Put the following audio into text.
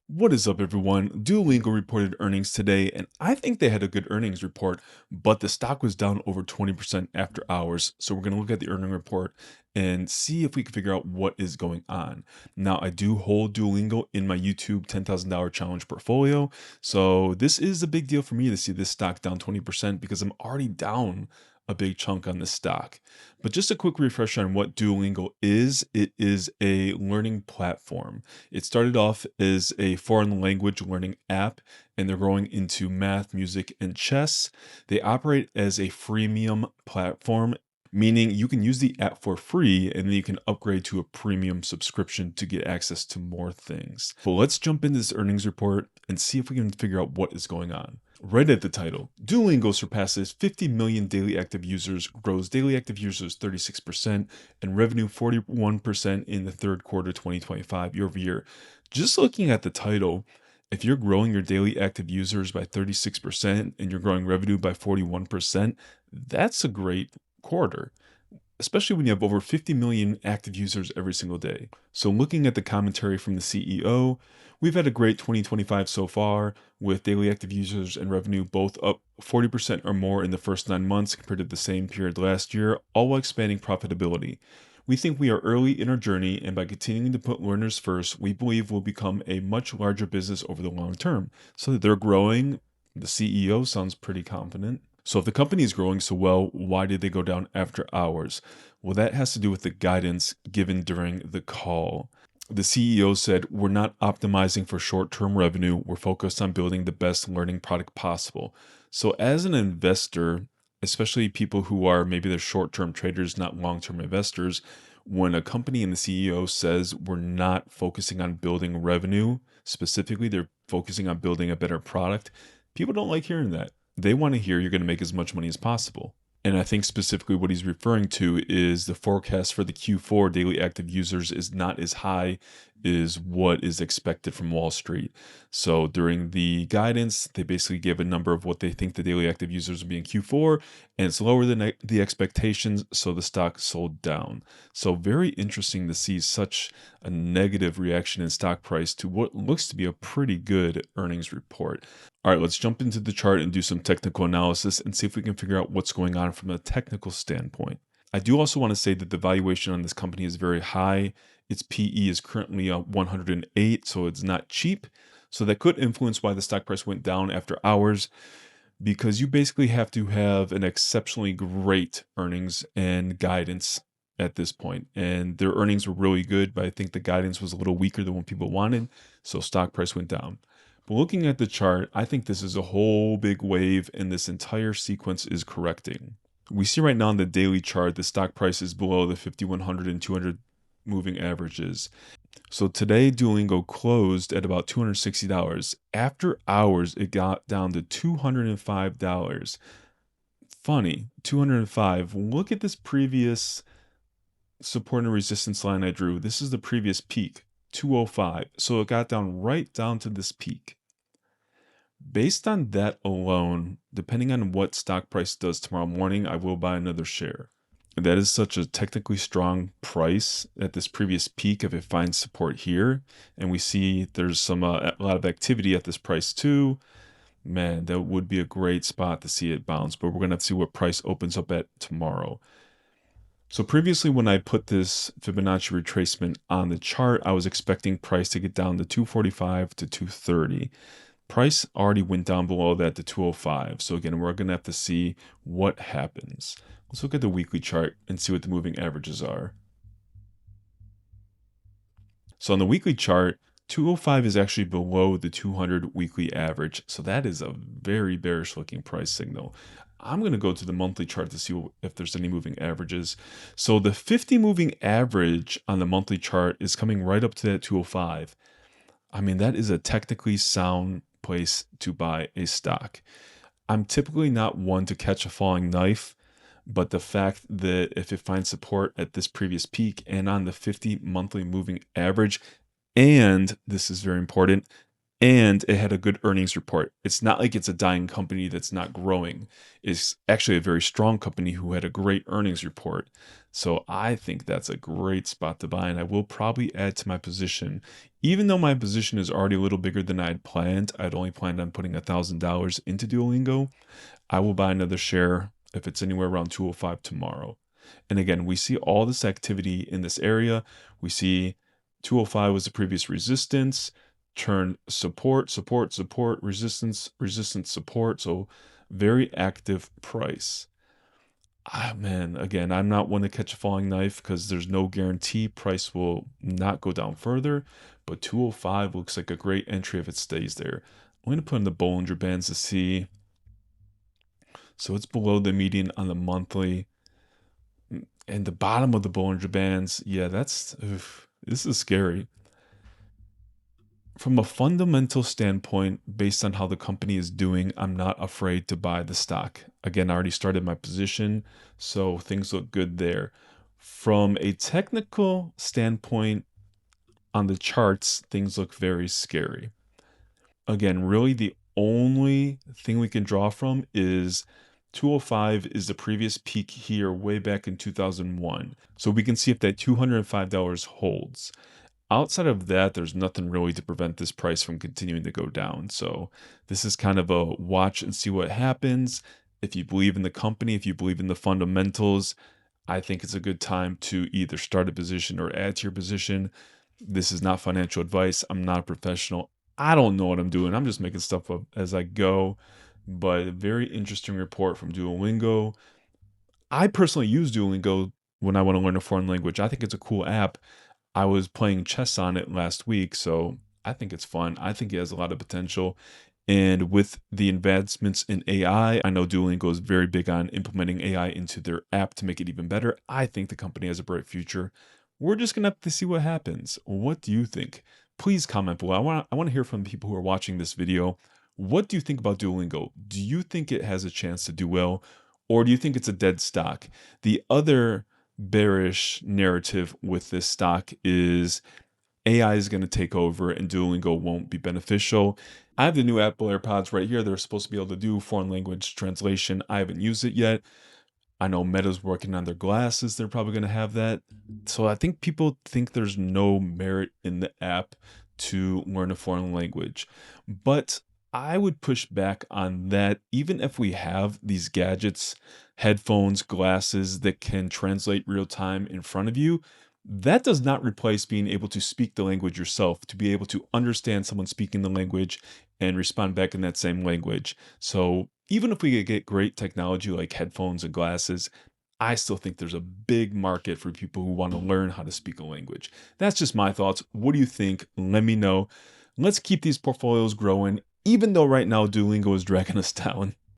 What is up, everyone? Duolingo reported earnings today, and I think they had a good earnings report, but the stock was down over 20% after hours. So we're going to look at the earning report and see if we can figure out what is going on. Now, I do hold Duolingo in my YouTube $10,000 challenge portfolio. So this is a big deal for me to see this stock down 20% because I'm already down a big chunk on this stock. But just a quick refresher on what Duolingo is. It is a learning platform. It started off as a foreign language learning app, and they're growing into math, music, and chess. They operate as a freemium platform, meaning you can use the app for free and then you can upgrade to a premium subscription to get access to more things. But let's jump into this earnings report and see if we can figure out what is going on. Right at the title, Duolingo surpasses 50 million daily active users, grows daily active users 36%, and revenue 41% in the third quarter 2025 year over year. Just looking at the title, if you're growing your daily active users by 36% and you're growing revenue by 41%, that's a great quarter, especially when you have over 50 million active users every single day. So looking at the commentary from the CEO, we've had a great 2025 so far, with daily active users and revenue both up 40% or more in the first 9 months compared to the same period last year, all while expanding profitability. We think we are early in our journey, and by continuing to put learners first, we believe we'll become a much larger business over the long term. So they're growing. The CEO sounds pretty confident. So if the company is growing so well, why did they go down after hours? Well, that has to do with the guidance given during the call. The CEO said, "We're not optimizing for short-term revenue. We're focused on building the best learning product possible." So as an investor, especially people who are maybe they're short-term traders, not long-term investors, when a company and the CEO says we're not focusing on building revenue, specifically they're focusing on building a better product, people don't like hearing that. They want to hear you're going to make as much money as possible. And I think specifically what he's referring to is the forecast for the Q4 daily active users is not as high as what is expected from Wall Street. So during the guidance, they basically gave a number of what they think the daily active users will be in Q4, and it's lower than the expectations, so the stock sold down. So very interesting to see such a negative reaction in stock price to what looks to be a pretty good earnings report. All right, let's jump into the chart and do some technical analysis and see if we can figure out what's going on from a technical standpoint. I do also want to say that the valuation on this company is very high. Its PE is currently 108, so it's not cheap. So that could influence why the stock price went down after hours, because you basically have to have an exceptionally great earnings and guidance at this point. And their earnings were really good, but I think the guidance was a little weaker than what people wanted, so stock price went down. But looking at the chart, I think this is a whole big wave and this entire sequence is correcting. We see right now on the daily chart, the stock price is below the 5100 and 200 moving averages. So today, Duolingo closed at about $260. After hours, it got down to $205. Funny, 205. Look at this previous support and resistance line I drew. This is the previous peak, 205. So it got down right down to this peak. Based on that alone, depending on what stock price does tomorrow morning, I will buy another share. That is such a technically strong price at this previous peak. If it finds support here, and we see there's a lot of activity at this price too, man, that would be a great spot to see it bounce. But we're gonna have to see what price opens up at tomorrow. So previously, when I put this Fibonacci retracement on the chart, I was expecting price to get down to 245 to 230. Price already went down below that to 205. So again, we're going to have to see what happens. Let's look at the weekly chart and see what the moving averages are. So on the weekly chart, 205 is actually below the 200 weekly average. So that is a very bearish looking price signal. I'm going to go to the monthly chart to see if there's any moving averages. So the 50 moving average on the monthly chart is coming right up to that 205. I mean, that is a technically sound place to buy a stock. I'm typically not one to catch a falling knife, but the fact that if it finds support at this previous peak and on the 50 monthly moving average, and this is very important, and it had a good earnings report. It's not like it's a dying company that's not growing. It's actually a very strong company who had a great earnings report. So I think that's a great spot to buy, and I will probably add to my position. Even though my position is already a little bigger than I had planned, I'd only planned on putting $1,000 into Duolingo. I will buy another share if it's anywhere around 205 tomorrow. And again, we see all this activity in this area. We see 205 was the previous resistance, turned support, support, support, resistance, resistance, support. So very active price. Ah, man, again, I'm not one to catch a falling knife because there's no guarantee price will not go down further. But 205 looks like a great entry if it stays there. I'm going to put in the Bollinger Bands to see. So it's below the median on the monthly. And the bottom of the Bollinger Bands, yeah, this is scary. From a fundamental standpoint, based on how the company is doing, I'm not afraid to buy the stock. Again, I already started my position, so things look good there. From a technical standpoint, on the charts, things look very scary. Again, really the only thing we can draw from is 205 is the previous peak here way back in 2001. So we can see if that $205 holds. Outside of that, there's nothing really to prevent this price from continuing to go down. So this is kind of a watch and see what happens. If you believe in the company, if you believe in the fundamentals, I think it's a good time to either start a position or add to your position. This is not financial advice. I'm not a professional. I don't know what I'm doing. I'm just making stuff up as I go. But a very interesting report from Duolingo. I personally use Duolingo when I want to learn a foreign language. I think it's a cool app. I was playing chess on it last week, so I think it's fun. I think it has a lot of potential. And with the advancements in AI, I know Duolingo is very big on implementing AI into their app to make it even better. I think the company has a bright future. We're just gonna have to see what happens. What do you think? Please comment below. I want to hear from the people who are watching this video. What do you think about Duolingo? Do you think it has a chance to do well, or do you think it's a dead stock? The other bearish narrative with this stock is AI is going to take over and Duolingo won't be beneficial. I have the new Apple AirPods right here. They're supposed to be able to do foreign language translation. I haven't used it yet. I know Meta's working on their glasses. They're probably going to have that. So I think people think there's no merit in the app to learn a foreign language. But I would push back on that. Even if we have these gadgets, headphones, glasses that can translate real time in front of you, that does not replace being able to speak the language yourself, to be able to understand someone speaking the language and respond back in that same language. So even if we could get great technology like headphones and glasses, I still think there's a big market for people who want to learn how to speak a language. That's just my thoughts. What do you think? Let me know. Let's keep these portfolios growing, even though right now Duolingo is dragging us down.